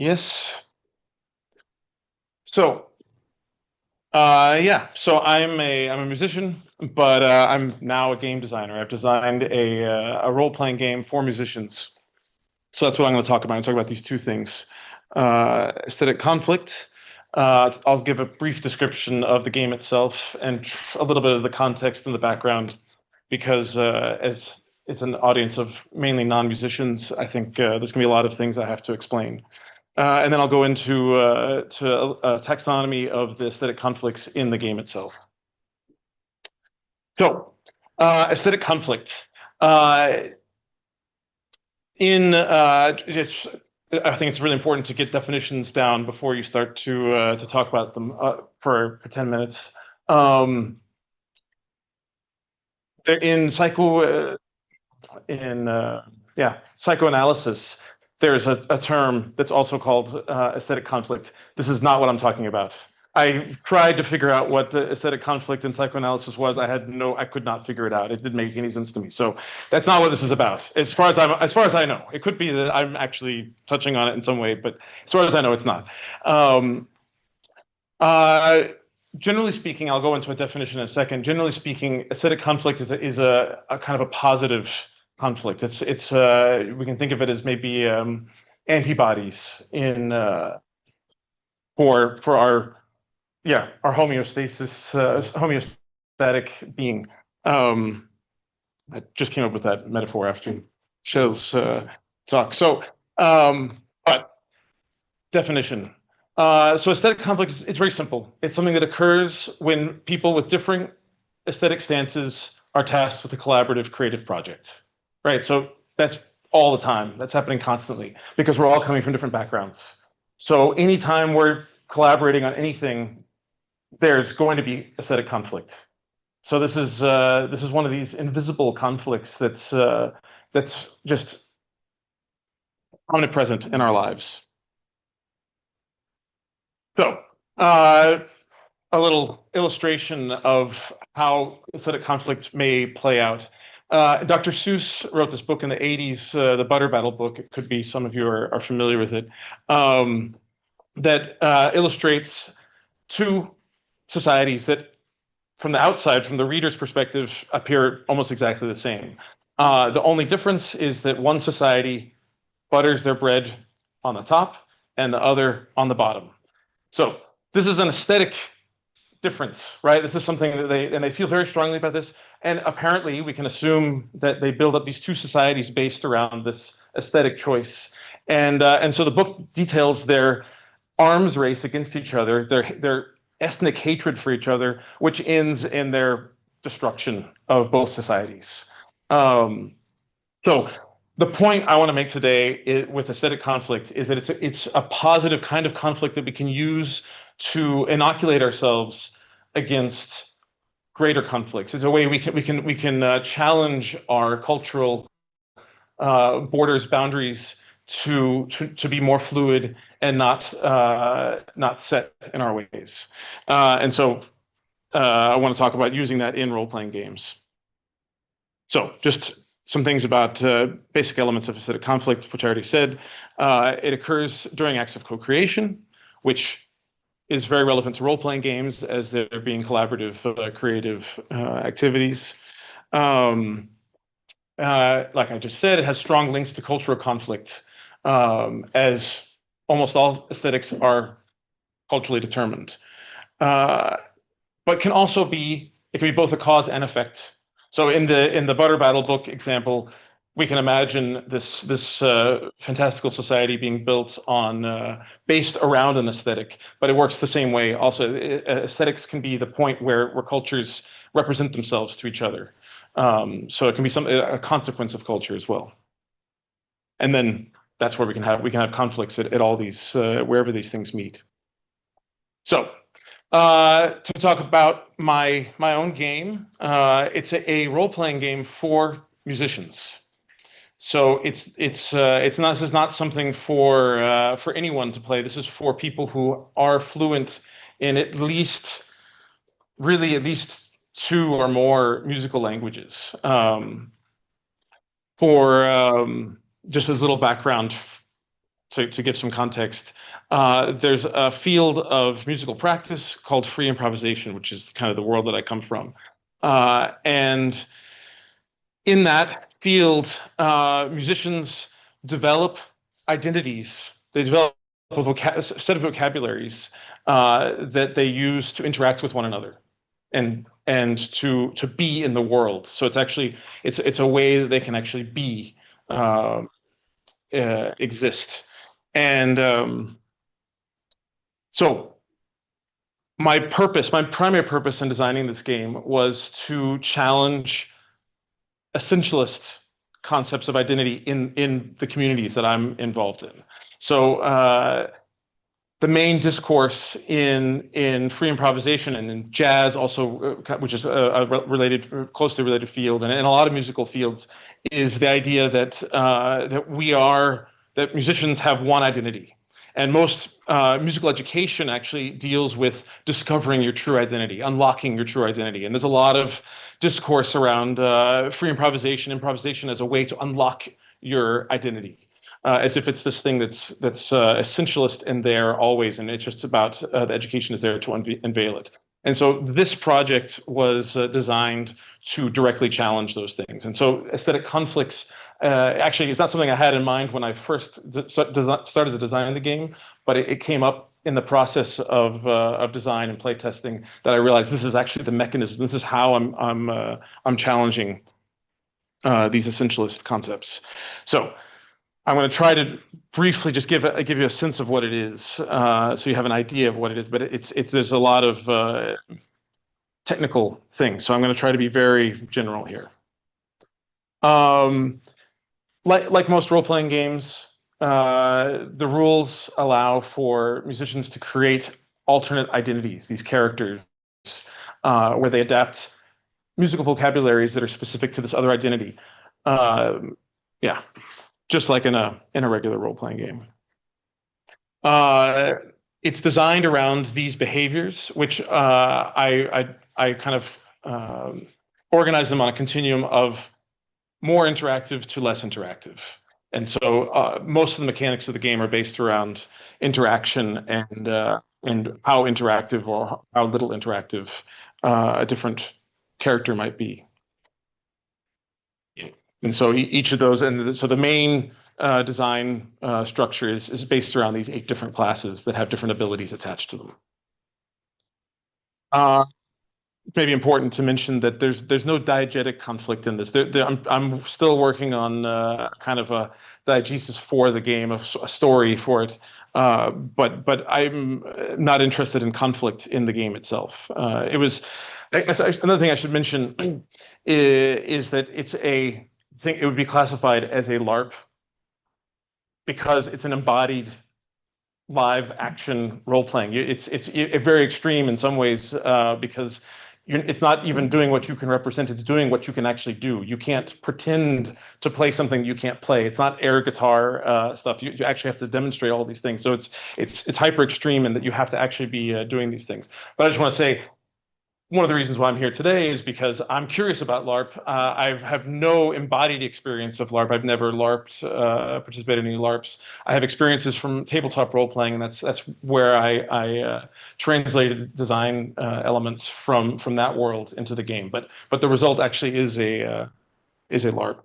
Yes. So, yeah. So I'm a musician, but I'm now a game designer. I've designed a role-playing game for musicians. So that's what I'm going to talk about. I'm talk about these two things: aesthetic conflict. I'll give a brief description of the game itself and a little bit of the context and the background, because as it's an audience of mainly non-musicians, I think there's going to be a lot of things I have to explain. And then I'll go into a taxonomy of the aesthetic conflicts in the game itself. So, aesthetic conflict. Uh, I think it's really important to get definitions down before you start to talk about them for 10 minutes. Um, they're in in psychoanalysis, there's a term that's also called aesthetic conflict. This is not what I'm talking about. I tried to figure out what the aesthetic conflict in psychoanalysis was. I could not figure it out. It didn't make any sense to me. So that's not what this is about. As far as I know, it could be that I'm actually touching on it in some way, but as far as I know, it's not. Um, uh, Generally speaking, I'll go into a definition in a second. Generally speaking, aesthetic conflict is a kind of a positive conflict. It's we can think of it as maybe antibodies in for our homeostasis homeostatic being. I just came up with that metaphor after Shell's talk. So, but definition. So aesthetic conflict is it's very simple. It's something that occurs when people with different aesthetic stances are tasked with a collaborative creative project, right? So that's all the time. That's happening constantly because we're all coming from different backgrounds. So anytime we're collaborating on anything, there's going to be aesthetic conflict. So this is one of these invisible conflicts that's just omnipresent in our lives. So, a little illustration of how aesthetic conflicts may play out. Dr. Seuss wrote this book in the 80s, the Butter Battle book. It could be some of you are familiar with it, that illustrates two societies that, from the outside, from the reader's perspective, appear almost exactly the same. The only difference is that one society butters their bread on the top and the other on the bottom. So this is an aesthetic difference, right? This is something that they feel very strongly about this. And apparently we can assume that they build up these two societies based around this aesthetic choice. And so the book details their arms race against each other, their ethnic hatred for each other, which ends in their destruction of both societies. Um, so the point I want to make today with aesthetic conflict is that it's a positive kind of conflict that we can use to inoculate ourselves against greater conflicts. It's a way we can challenge our cultural borders, boundaries to be more fluid and not set in our ways. And so I want to talk about using that in role-playing games. So just some things about basic elements of aesthetic conflict, which I already said. It occurs during acts of co-creation, which is very relevant to role-playing games as they're being collaborative, creative activities. Like I just said, it has strong links to cultural conflict, as almost all aesthetics are culturally determined. But it can be both a cause and effect. So in the Butter Battle book example, we can imagine this fantastical society being built on based around an aesthetic, but it works the same way. Also, aesthetics can be the point where cultures represent themselves to each other. So it can be a consequence of culture as well. And then that's where we can have conflicts at all these wherever these things meet. So to talk about my own game, it's a role-playing game for musicians. So this is not something for anyone to play. This is for people who are fluent in really at least two or more musical languages. For just as little background, to give some context, there's a field of musical practice called free improvisation, which is kind of the world that I come from. And in that field, musicians develop identities. They develop a set of vocabularies that they use to interact with one another and to be in the world. So it's actually it's a way that they can actually be exist. And so my primary purpose in designing this game was to challenge essentialist concepts of identity in the communities that I'm involved in. So the main discourse in free improvisation and in jazz, also, which is a closely related field, and in a lot of musical fields, is the idea that that musicians have one identity. And most musical education actually deals with discovering your true identity, unlocking your true identity. And there's a lot of discourse around free improvisation as a way to unlock your identity, as if it's this thing that's essentialist and there always, and it's just about the education is there to unveil it. And so this project was designed to directly challenge those things. And so aesthetic conflicts. Actually, it's not something I had in mind when I first started to design the game, but it came up in the process of design and play testing that I realized this is actually the mechanism. This is how I'm challenging these essentialist concepts. So I'm going to try to briefly just give you a sense of what it is, so you have an idea of what it is. But there's a lot of technical things, so I'm going to try to be very general here. Like most role-playing games, the rules allow for musicians to create alternate identities, these characters, where they adapt musical vocabularies that are specific to this other identity. Yeah, just like in a regular role-playing game. It's designed around these behaviors, which I kind of organize them on a continuum of more interactive to less interactive. And so most of the mechanics of the game are based around interaction and how interactive or how little interactive a different character might be. And so each of those, and so the main design structure is based around these 8 different classes that have different abilities attached to them. It may be important to mention that there's no diegetic conflict in this. I'm still working on kind of a diegesis for the game, a story for it, but I'm not interested in conflict in the game itself. Another thing I should mention is that it would be classified as a LARP because it's an embodied live action role playing. It's very extreme in some ways because it's not even doing what you can represent. It's doing what you can actually do. You can't pretend to play something you can't play. It's not air guitar stuff. You actually have to demonstrate all these things. So it's hyper extreme in that you have to actually be doing these things. But I just want to say, one of the reasons why I'm here today is because I'm curious about LARP. I have no embodied experience of LARP. I've never LARPed, participated in any LARPs. I have experiences from tabletop role playing, and that's where I translated design elements from that world into the game. But the result actually is a LARP.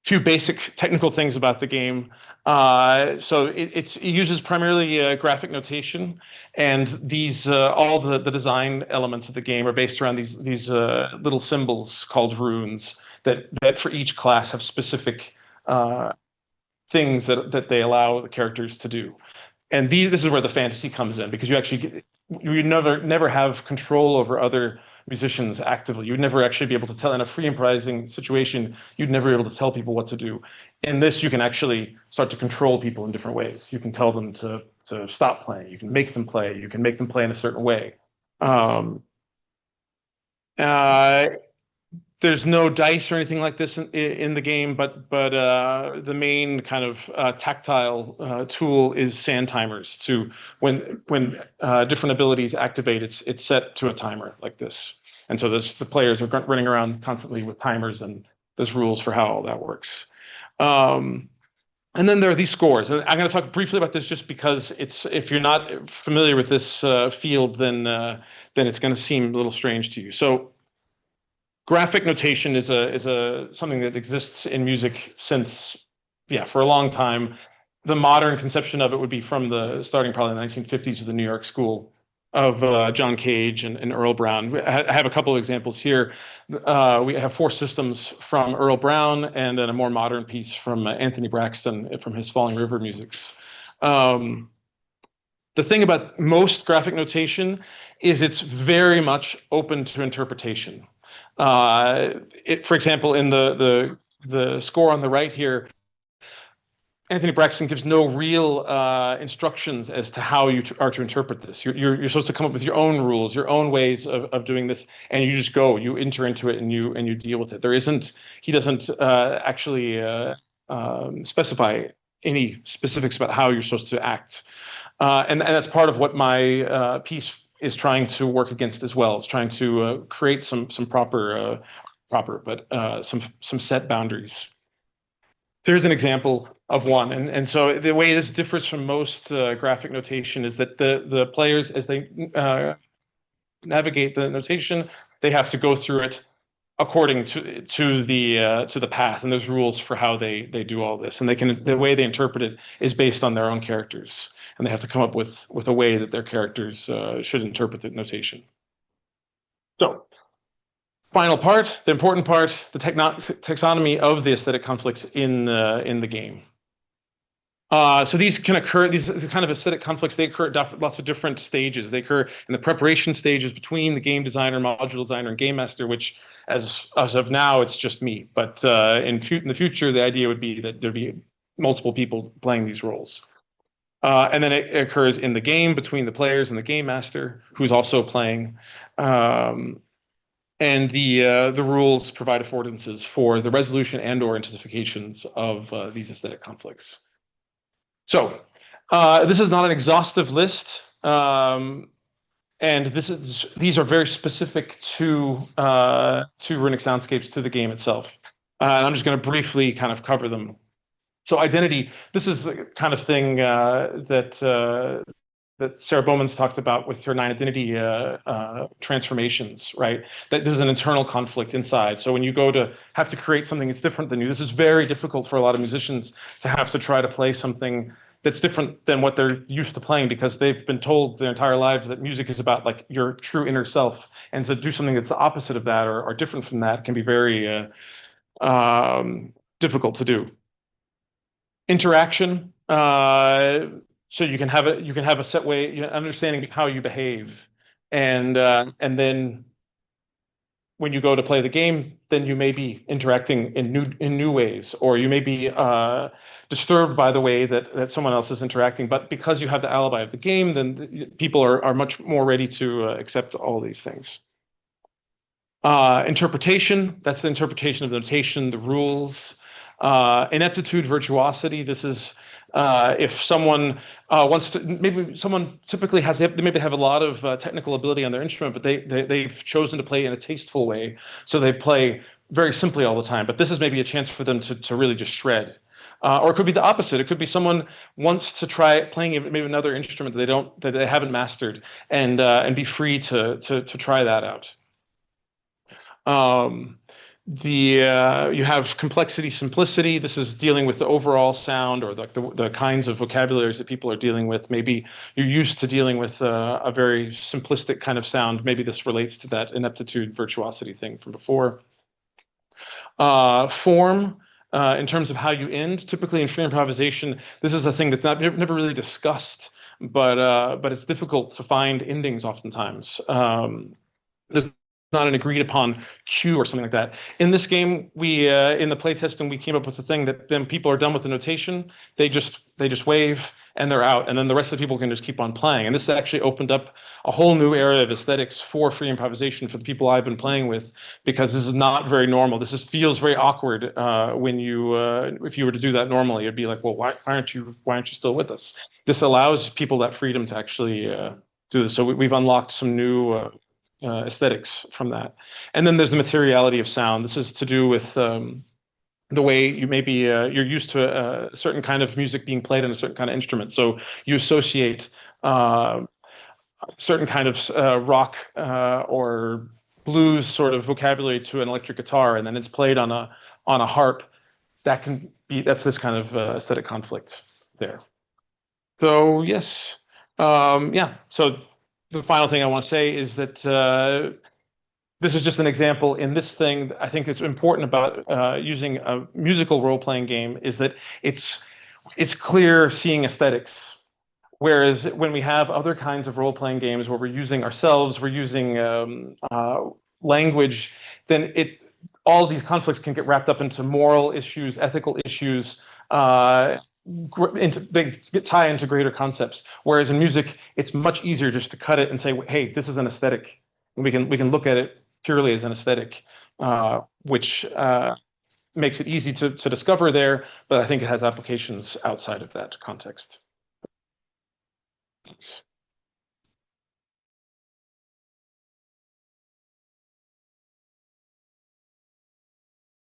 Few basic technical things about the game. So it uses primarily graphic notation, and these all the design elements of the game are based around these little symbols called runes that for each class have specific things that they allow the characters to do. And this is where the fantasy comes in, because you never have control over other musicians actively. You'd never actually be able to tell in a free improvising situation. You'd never be able to tell people what to do. In this, you can actually start to control people in different ways. You can tell them to stop playing. You can make them play. You can make them play in a certain way. There's no dice or anything like this in the game, but the main kind of tactile tool is sand timers. To when different abilities activate, it's set to a timer like this, and so the players are running around constantly with timers, and there's rules for how all that works. And then there are these scores, and I'm going to talk briefly about this just because it's if you're not familiar with this field, then it's going to seem a little strange to you. So graphic notation is a something that exists in music since yeah for a long time. The modern conception of it would be from the starting probably in the 1950s with the New York School of John Cage and Earl Brown. I have a couple of examples here. We have four systems from Earl Brown and then a more modern piece from Anthony Braxton from his Falling River musics. Um, the thing about most graphic notation is it's very much open to interpretation. For example, in the score on the right here, Anthony Braxton gives no real instructions as to how you are to interpret this. You're supposed to come up with your own rules, your own ways of doing this, and you just go, you enter into it, and you deal with it. He doesn't actually specify any specifics about how you're supposed to act, and that's part of what my piece is trying to work against as well. It's trying to create some some set boundaries. Here's an example of one. And so the way this differs from most graphic notation is that the players, as they navigate the notation, they have to go through it according to the path. And there's rules for how they do all this. And the way they interpret it is based on their own characters. And they have to come up with a way that their characters should interpret the notation. So final part, the important part, the taxonomy of the aesthetic conflicts in the game. So these can occur, these kind of aesthetic conflicts, they occur at lots of different stages. They occur in the preparation stages between the game designer, module designer, and game master, which as of now, it's just me. But in the future, the idea would be that there'd be multiple people playing these roles. And then it occurs in the game between the players and the game master, who's also playing. And the rules provide affordances for the resolution and/or intensifications of these aesthetic conflicts. So this is not an exhaustive list, and these are very specific to Runic Soundscapes, to the game itself. And I'm just going to briefly kind of cover them. So identity, this is the kind of thing that Sarah Bowman's talked about with her 9 identity transformations, right? That this is an internal conflict inside. So when you go to have to create something that's different than you, this is very difficult for a lot of musicians to have to try to play something that's different than what they're used to playing because they've been told their entire lives that music is about like your true inner self. And to do something that's the opposite of that or different from that can be very difficult to do. Interaction. So you can have a set way, understanding how you behave, and then when you go to play the game, then you may be interacting in new ways, or you may be disturbed by the way that someone else is interacting. But because you have the alibi of the game, then people are much more ready to accept all these things. Interpretation, that's the interpretation of the notation, the rules. Ineptitude, virtuosity, this is if someone wants to, maybe someone typically they maybe have a lot of technical ability on their instrument, but they've chosen to play in a tasteful way, so they play very simply all the time. But this is maybe a chance for them to really just shred. Or it could be the opposite. It could be someone wants to try playing maybe another instrument that they haven't mastered, and be free to try that out. You have complexity, simplicity. This is dealing with the overall sound or the kinds of vocabularies that people are dealing with. Maybe you're used to dealing with a very simplistic kind of sound. Maybe this relates to that ineptitude, virtuosity thing from before. Form, in terms of how you end. Typically in free improvisation, this is a thing that's never really discussed, but it's difficult to find endings oftentimes. There's not an agreed upon cue or something like that. In this game, we in the playtesting, we came up with the thing that then people are done with the notation, they just wave and they're out, and then the rest of the people can just keep on playing. And this actually opened up a whole new area of aesthetics for free improvisation for the people I've been playing with, because this is not very normal. This feels very awkward when you if you were to do that normally, it'd be like, well, why aren't you still with us? This allows people that freedom to actually do this. So we've unlocked some new aesthetics from that. And then there's the materiality of sound. This is to do with the way you maybe you're used to a certain kind of music being played on a certain kind of instrument. So you associate certain kind of rock, or blues sort of vocabulary to an electric guitar, and then it's played on a harp. That's this kind of aesthetic conflict there. So yes, yeah. So the final thing I want to say is that this is just an example in this thing. I think it's important about using a musical role-playing game is that it's clear seeing aesthetics. Whereas when we have other kinds of role-playing games where we're using ourselves, we're using language, then all of these conflicts can get wrapped up into moral issues, ethical issues. They tie into greater concepts. Whereas in music, it's much easier just to cut it and say, "Hey, this is an aesthetic." And we can look at it purely as an aesthetic, which makes it easy to discover there. But I think it has applications outside of that context. Thanks.